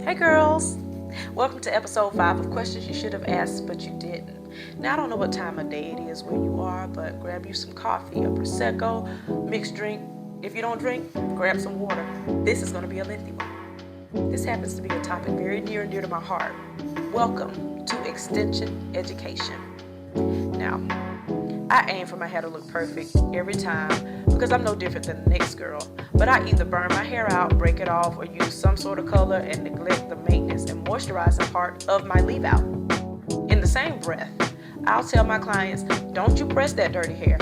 Hey girls! Welcome to episode 5 of Questions You Should Have Asked But You Didn't. Now I don't know what time of day it is where you are, but grab you some coffee, a Prosecco, mixed drink. If you don't drink, grab some water. This is going to be a lengthy one. This happens to be a topic very near and dear to my heart. Welcome to Extension Education. Now, I aim for my hair to look perfect every time because I'm no different than the next girl. But I either burn my hair out, break it off, or use some sort of color and neglect the maintenance and moisturizing part of my leave out. In the same breath, I'll tell my clients, don't you press that dirty hair.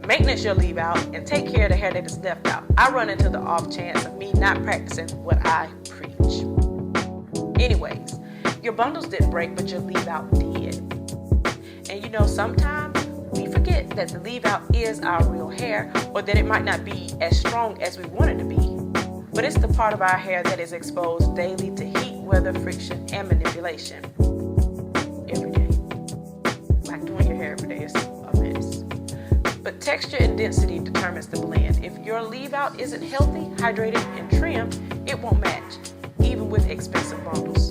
Maintenance your leave out and take care of the hair that is left out. I run into the off chance of me not practicing what I preach. Anyways, your bundles didn't break, but your leave out did. And you know, sometimes we forget that the leave out is our real hair, or that it might not be as strong as we want it to be. But it's the part of our hair that is exposed daily to heat, weather, friction, and manipulation. Every day. Like doing your hair every day is a mess. But texture and density determines the blend. If your leave out isn't healthy, hydrated, and trimmed, it won't match, even with expensive bundles.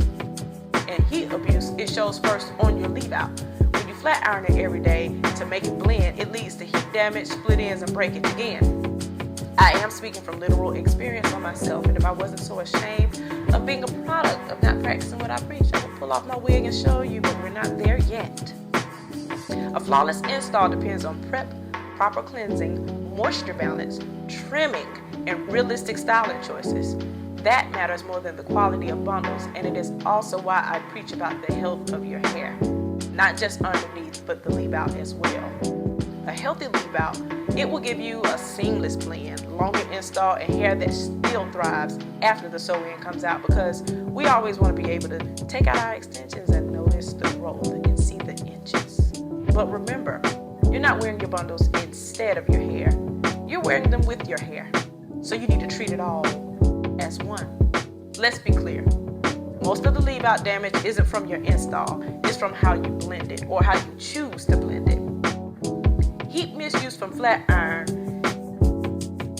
And heat abuse, it shows first on your leave out. When you flat iron it every day to make it blend, it leads to heat damage, split ends, and breakage again. I am speaking from literal experience on myself, and if I wasn't so ashamed of being a product of not practicing what I preach, I would pull off my wig and show you, but we're not there yet. A flawless install depends on prep, proper cleansing, moisture balance, trimming, and realistic styling choices. That matters more than the quality of bundles, and it is also why I preach about the health of your hair. Not just underneath, but the leave out as well. A healthy leave out, it will give you a seamless blend, longer install, and hair that still thrives after the sew-in comes out, because we always want to be able to take out our extensions and notice the growth and see the inches. But remember, you're not wearing your bundles instead of your hair. You're wearing them with your hair. So you need to treat it all as one. Let's be clear. Most of the leave out damage isn't from your install. It's from how you blend it or how you choose to blend it. Heat misuse from flat iron,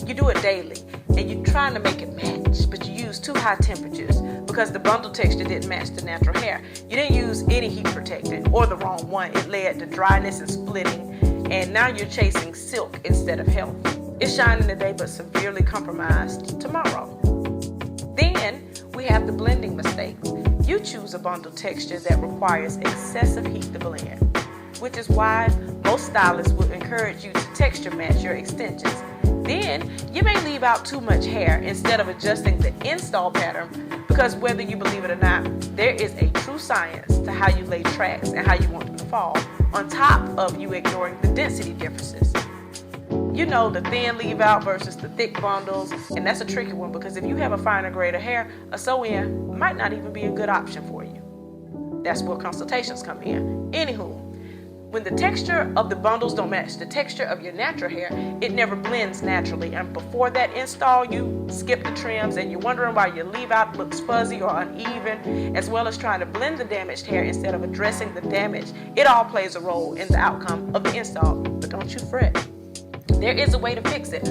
you do it daily and you're trying to make it match, but you use too high temperatures because the bundle texture didn't match the natural hair. You didn't use any heat protectant or the wrong one. It led to dryness and splitting, and now you're chasing silk instead of health. It's shining today but severely compromised tomorrow. Then we have the blending mistakes. You choose a bundle texture that requires excessive heat to blend, which is why most stylists would encourage you to texture match your extensions. Then you may leave out too much hair instead of adjusting the install pattern, because whether you believe it or not, there is a true science to how you lay tracks and how you want them to fall, on top of you ignoring the density differences. You know, the thin leave out versus the thick bundles, and that's a tricky one because if you have a finer grade of hair, a sew-in might not even be a good option for you. That's where consultations come in. Anywho, when the texture of the bundles don't match the texture of your natural hair, it never blends naturally, and before that install, you skip the trims and you're wondering why your leave out looks fuzzy or uneven, as well as trying to blend the damaged hair instead of addressing the damage. It all plays a role in the outcome of the install, but don't you fret. There is a way to fix it.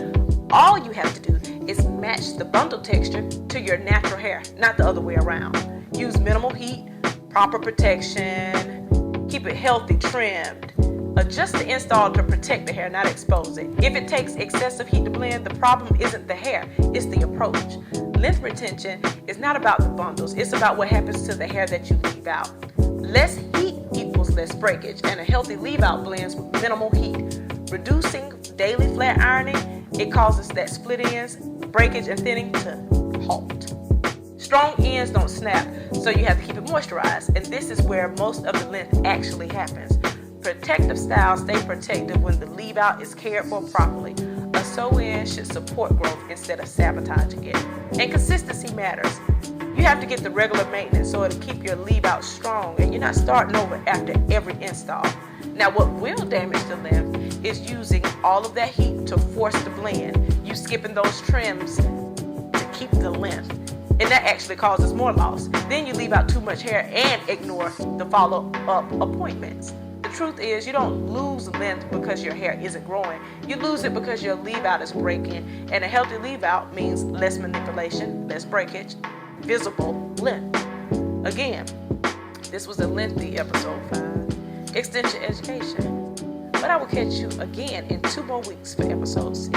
All you have to do is match the bundle texture to your natural hair, not the other way around. Use minimal heat, proper protection, keep it healthy, trimmed. Adjust the install to protect the hair, not expose it. If it takes excessive heat to blend, the problem isn't the hair, it's the approach. Length retention is not about the bundles, it's about what happens to the hair that you leave out. Less heat equals less breakage, and a healthy leave out blends with minimal heat. Reducing daily flat ironing, it causes that split ends, breakage, and thinning to halt. Strong ends don't snap, so you have to keep it moisturized, and this is where most of the length actually happens. Protective styles stay protective when the leave out is cared for properly. A sew-in should support growth instead of sabotaging it. And consistency matters. You have to get the regular maintenance so it'll keep your leave out strong, and you're not starting over after every install. Now, what will damage the length is using all of that heat to force the blend. You skipping those trims to keep the length, and that actually causes more loss. Then you leave out too much hair and ignore the follow-up appointments. The truth is, you don't lose length because your hair isn't growing. You lose it because your leave out is breaking, and a healthy leave out means less manipulation, less breakage, visible length. Again, this was a lengthy episode 5, Extension Education. But I will catch you again in 2 more weeks for episode 6.